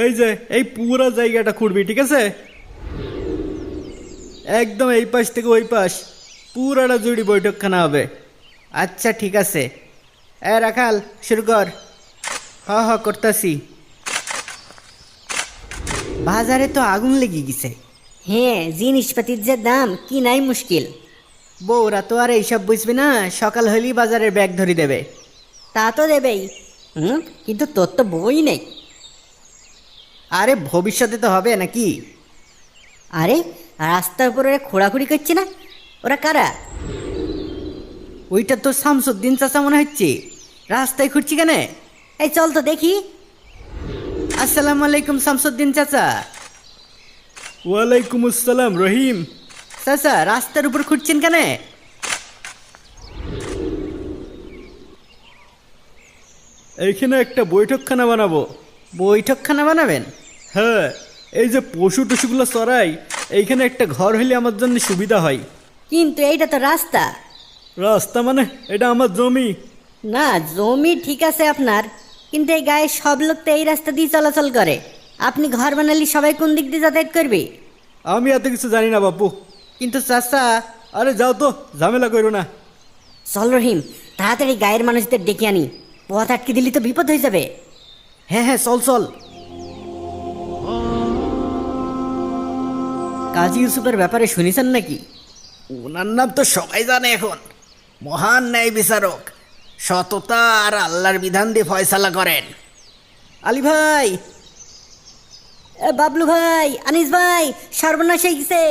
এই যে এই পুরো জায়গাটা খুঁড়বি, ঠিক আছে? একদম এই পাশ থেকে ওই পাশ পুরাটা জুড়ি বৈঠকখানা হবে। আচ্ছা ঠিক আছে। রাখাল শুরু কর। হ করতাছি। বাজারে তো আগুন লেগে গেছে। হ্যাঁ, জিনিসপাতির যে দাম কি নাই মুশকিল। বউরা তো আর এইসব বুঝবে না, সকাল হলেই বাজারের ব্যাগ ধরে দেবে। তা তো দেবেই। কিন্তু তোর তো বই নেই। আরে ভবিষ্যতে তো হবে নাকি? আরে রাস্তার উপরে খোঁড়াখুড়ি করছে না, ওরা কারা? ওইটা তো শামসুদ্দিন চাচা মনে হচ্ছে। রাস্তায় ঘুরছি কেন? এই চল তো দেখি। আসসালামু আলাইকুম শামসুদ্দিন চাচা। ওয়ালাইকুম আসসালাম রহিম। চাচা রাস্তার উপর ঘুরছেন কেন? এইখানে একটা বৈঠকখানা বানাবো। বৈঠকখানা বানাবেন? হ্যাঁ, এই যে পশু টশুগুলো চড়াই, এইখানে একটা ঘর হইলে আমার জন্য সুবিধা হয়। কিন্তু এইটা তো রাস্তা। রাস্তা মানে? এটা আমার জমি। না, জমি ঠিক আছে আপনার, কিন্তু এই গায়ে সব লোক তো এই রাস্তা দিয়ে চলাচল করে। আপনি ঘর বানালি সবাই কোন দিক দিয়ে যাতায়াত করবে? আমি এত কিছু জানি না বাপু। কিন্তু চাচা। আরে যাও তো, ঝামেলা করো না। চল রহিম, তাড়াতাড়ি গায়ের মানুষদের ডেকে আনি। পথ আটকে দিলি তো বিপদ হয়ে যাবে। হ্যাঁ চল চল। কাজী ইউসুফের ব্যাপারে শুনেছেন নাকি? ওনার নাম তো সবাই জানে এখন। মহান ন্যায় বিচারক, সততা আর আল্লাহর বিধান দিয়ে ফয়সালা করেন। আলী ভাই, বাবলু ভাই, আনিস ভাই, সর্বনাশ হয়ে গেছে।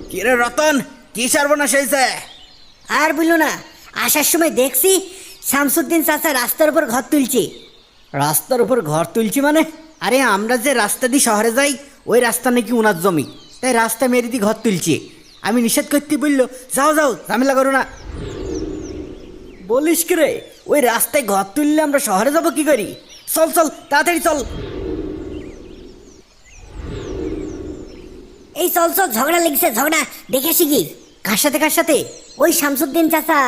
কিরে রতন, কি সর্বনাশ হয়েছে? আর বললো না, আসার সময় দেখছি শামসুদ্দিন চাচা রাস্তার উপর ঘর তুলছে। রাস্তার উপর ঘর তুলছি মানে? আরে আমরা যে রাস্তা দিয়ে শহরে যাই, ওই রাস্তা নাকি ওনার জমি, তাই রাস্তা মেরে দিয়ে ঘর তুলছি। আমি নিষেধ করতে বললো, যাও যাও ঝামেলা করো না। বলিস কি রে? ওই রাস্তায় ঘর তুললে আমরা শহরে যাব কি করি? চল চল তাড়াতাড়ি চল। এই চল চল, ঝগড়া লেগেছে, ঝগড়া দেখে আসি কি। কার সাথে কার সাথে? ওই শামসুদ্দিন চাচা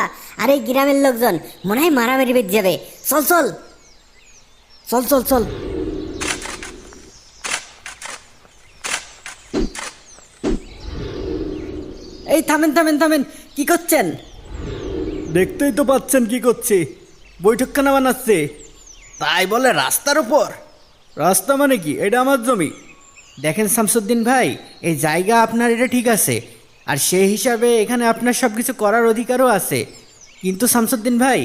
আর এই গ্রামের লোকজন, মনে হয় মারামারি বেঁধে যাবে। চল চল চল চল চল। এই থামেন থামেন থামেন, কি করছেন? দেখতেই তো পাচ্ছেন কি করছে, বৈঠকখানা বানাচ্ছে। তাই বলে রাস্তার উপর? রাস্তা মানে কি? এটা আমার জমি। দেখেন শামসুদ্দিন ভাই, এই জায়গা আপনার, এটা ঠিক আছে, আর সেই হিসাবে এখানে আপনার সব কিছু করার অধিকারও আছে। কিন্তু শামসুদ্দিন ভাই,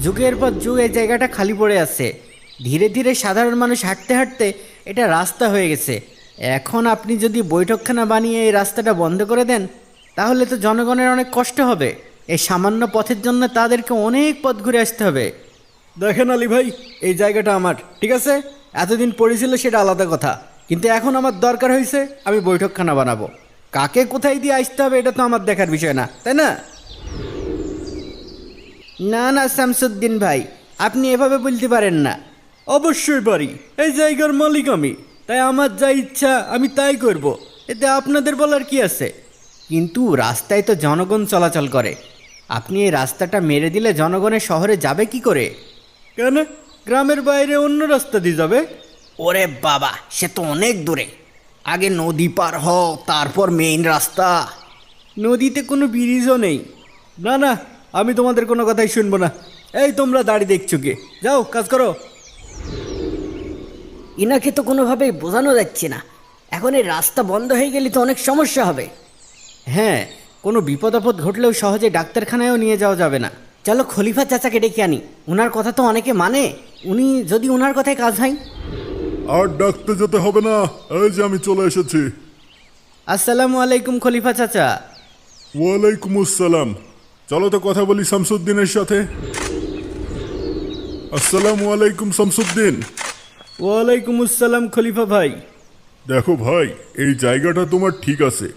যুগের পর যুগ এই জায়গাটা খালি পড়ে আছে। ধীরে ধীরে সাধারণ মানুষ হাঁটতে হাঁটতে এটা রাস্তা হয়ে গেছে। এখন আপনি যদি বৈঠকখানা বানিয়ে এই রাস্তাটা বন্ধ করে দেন, তাহলে তো জনগণের অনেক কষ্ট হবে। এই সামান্য পথের জন্য তাদেরকে অনেক পথ ঘুরে আসতে হবে। দেখেন আলী ভাই, এই জায়গাটা আমার, ঠিক আছে? এতদিন পড়েছিল সেটা আলাদা কথা, কিন্তু এখন আমার দরকার হয়েছে, আমি বৈঠকখানা বানাবো। কাকে কোথায় দিয়ে আসতে হবে এটা তো আমার দেখার বিষয় না, তাই না? না না শামসুদ্দিন ভাই, আপনি এভাবে বলতে পারেন না। অবশ্যই পারি, এই জায়গার মালিক আমি, তাই আমার যা ইচ্ছা আমি তাই করব। এতে আপনাদের বলার কি আছে? কিন্তু রাস্তায় তো জনগণ চলাচল করে, আপনি এই রাস্তাটা মেরে দিলে জনগণের শহরে যাবে কি করে? কেন? গ্রামের বাইরে অন্য রাস্তা দিয়ে যাবে। ওরে বাবা, সে তো অনেক দূরে। আগে নদী পার হও, তারপর মেইন রাস্তা। নদীতে কোনো ব্রিজও নেই। না না, আমি তোমাদের কোনো কথাই শুনবো না। এই তোমরা দাড়ি দেখছো কে? যাও কাজ করো। ইনাকে তো কোনোভাবেই বোঝানো যাচ্ছে না। এখন এই রাস্তা বন্ধ হয়ে গেলে তো অনেক সমস্যা হবে। হ্যাঁ, কোনো বিপদ আপদ ঘটলেও সহজে ডাক্তারখানায়ও নিয়ে যাওয়া যাবে না। চলো খলিফা চাচাকে ডেকে আনি, ওনার কথা তো অনেকে মানে। উনি যদি ওনার কথায় কাজ হয়। আর ডাকতে যেতে হবে না, এই যে আমি চলে এসেছি। আসসালামু আলাইকুম খলিফা চাচা। ওয়ালাইকুম আসসালাম। চলো তো কথা বলি শামসুদ্দিনের সাথে। আসসালামু আলাইকুম শামসুদ্দিন। ওয়ালাইকুম আসসালাম খলিফা ভাই। দেখো ভাই, এই জায়গাটা তোমার ঠিক আছে,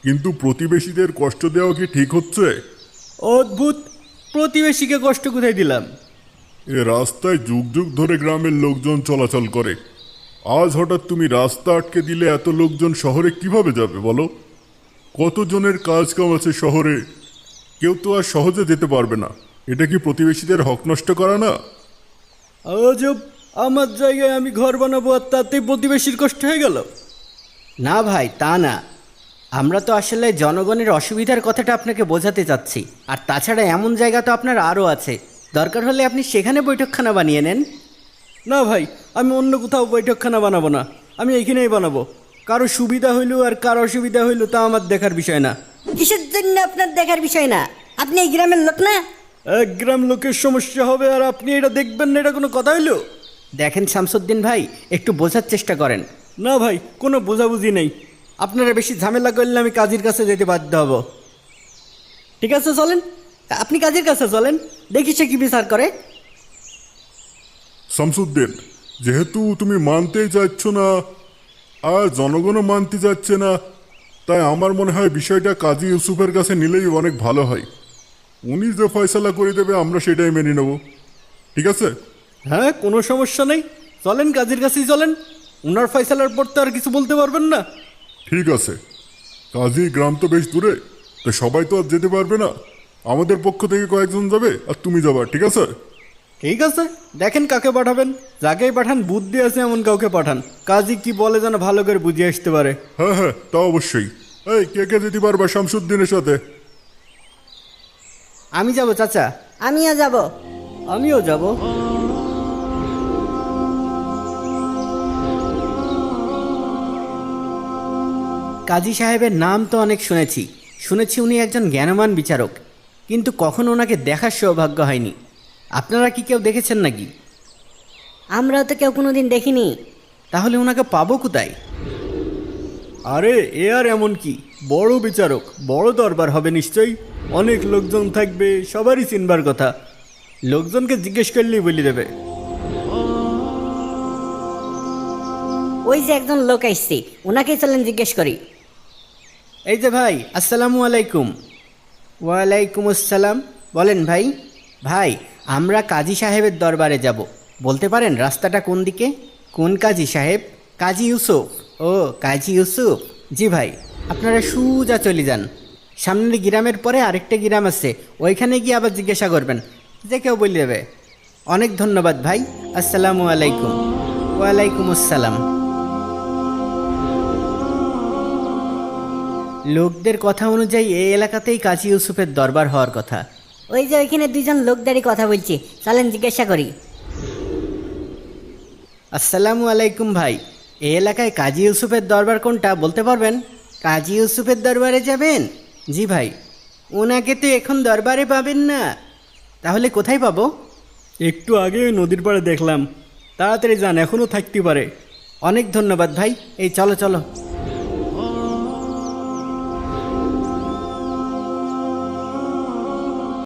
কিন্তু প্রতিবেশীদের কষ্ট দেওয়া কি ঠিক হচ্ছে? অদ্ভুত, প্রতিবেশীকে কষ্ট কোথায় দিলাম? এ রাস্তায় যুগ যুগ ধরে গ্রামের লোকজন চলাচল করে। আজ হঠাৎ তুমি রাস্তা আটকে দিলে এত লোকজন শহরে কিভাবে যাবে বলো? কতজনের কাজ কাম আছে শহরে, কেউ তো আর সহজে যেতে পারবে না। এটা কি প্রতিবেশীদের হক নষ্ট করা না? আজব, আমার জায়গায় আমি ঘর বানাবো আর তাতে প্রতিবেশীর কষ্ট হয়ে গেল? না ভাই, তা না। আমরা তো আসলে জনগণের অসুবিধার কথাটা আপনাকে বোঝাতে চাচ্ছি। আর তাছাড়া এমন জায়গা তো আপনার আরও আছে, দরকার হলে আপনি সেখানে বৈঠকখানা বানিয়ে নেন। না ভাই, আমি অন্য কোথাও বৈঠকখানা বানাবো না, আমি এইখানেই বানাবো। কারো সুবিধা হইলো আর কারো অসুবিধা হইলো তা আমার দেখার বিষয় না। কিসের জন্য আপনার দেখার বিষয় না? আপনি এই গ্রামের লোক না? এক গ্রাম লোকের সমস্যা হবে আর আপনি এটা দেখবেন না, এটা কোনো কথা হইলো? দেখেন শামসুদ্দিন ভাই, একটু বোঝার চেষ্টা করেন। না ভাই, কোনো বোঝাবুঝি নেই। আপনারা বেশি ঝামেলা করলে আমি কাজীর কাছে যেতে বাধ্য হব। ঠিক আছে চলেন, আপনি কাজীর কাছে চলেন, দেখি সে কি বিচার করে। শামসুদ্দিন, যেহেতু তুমি মানতেই চাচ্ছ না আর জনগণও মানতে যাচ্ছে না, তাই আমার মনে হয় বিষয়টা কাজী ইউসুফের কাছে নিলেই অনেক ভালো হয়। উনি যে ফয়সালা করে দেবে আমরা সেটাই মেনে নেব, ঠিক আছে? হ্যাঁ, কোনো সমস্যা নেই, চলেন কাজীর কাছেই চলেন। উনার ফয়সালার পর তো আর কিছু বলতে পারবেন না। ঠিক আছে, কাজী গ্রাম তো বেশ দূরে, তো সবাই তো আর যেতে পারবে না। আমাদের পক্ষ থেকে কয়েকজন যাবে আর তুমি যাবা, ঠিক আছে? ঠিক আছে, দেখেন কাকে পাঠাবেন। যাকেই পাঠান বুদ্ধি আছে এমন কাউকে পাঠান, কাজী কি বলে যেন ভালো করে বুঝিয়ে আসতে পারে। হ্যাঁ হ্যাঁ, তা অবশ্যই। এই কে কে যেতে পারবা শামসুদ্দিনের সাথে? আমি যাব চাচা। আমিও যাব। আমিও যাব। কাজী সাহেবের নাম তো অনেক শুনেছি উনি একজন জ্ঞানবান বিচারক, কিন্তু কখনো ওনাকে দেখার সৌভাগ্য হয়নি। আপনারা কি কেউ দেখেছেন নাকি? আমরাও তো কেউ কোনোদিন দেখিনি। তাহলে ওনাকে পাবো কোথায়? আরে এ আর এমন কি, বড় বিচারক, বড় দরবার হবে নিশ্চয়ই, অনেক লোকজন থাকবে, সবারই চিনবার কথা। লোকজনকে জিজ্ঞেস করলেই বলে দেবে। ওই যে একজন লোক আসছে, ওনাকেই চলেন জিজ্ঞেস করি। এই যে ভাই, আসসালামু আলাইকুম। ওয়ালাইকুম আসসালাম। বলেন ভাই। ভাই, আমরা কাজী সাহেবের দরবারে যাব, বলতে পারেন রাস্তাটা কোন দিকে? কোন কাজী সাহেব? কাজী ইউসুফ। ও, কাজী ইউসুফ। জি ভাই, আপনারা সোজা চলে যান, সামনের গ্রামের পরে আরেকটা গ্রাম আছে, ওইখানে গিয়ে আবার জিজ্ঞাসা করবেন, যে কেউ বলে দেবে। অনেক ধন্যবাদ ভাই, আসসালামু আলাইকুম। ওয়ালাইকুম আসসালাম। লোকদের কথা অনুযায়ী এই এলাকাতেই কাজী ইউসুফের দরবার হওয়ার কথা। ওই যে ওইখানে দুইজন লোক দাঁড়িয়ে কথা বলছি, চলেন জিজ্ঞাসা করি। আসসালামু আলাইকুম ভাই, এই এলাকায় কাজী ইউসুফের দরবার কোনটা বলতে পারবেন? কাজী ইউসুফের দরবারে যাবেন? জি ভাই। ওনাকে তো এখন দরবারে পাবেন না, তাহলে কোথায় পাবো? একটু আগে ওই নদীর পাড়ে দেখলাম, তাড়াতাড়ি যান, এখনও থাকতে পারে। অনেক ধন্যবাদ ভাই, এই চলো চলো।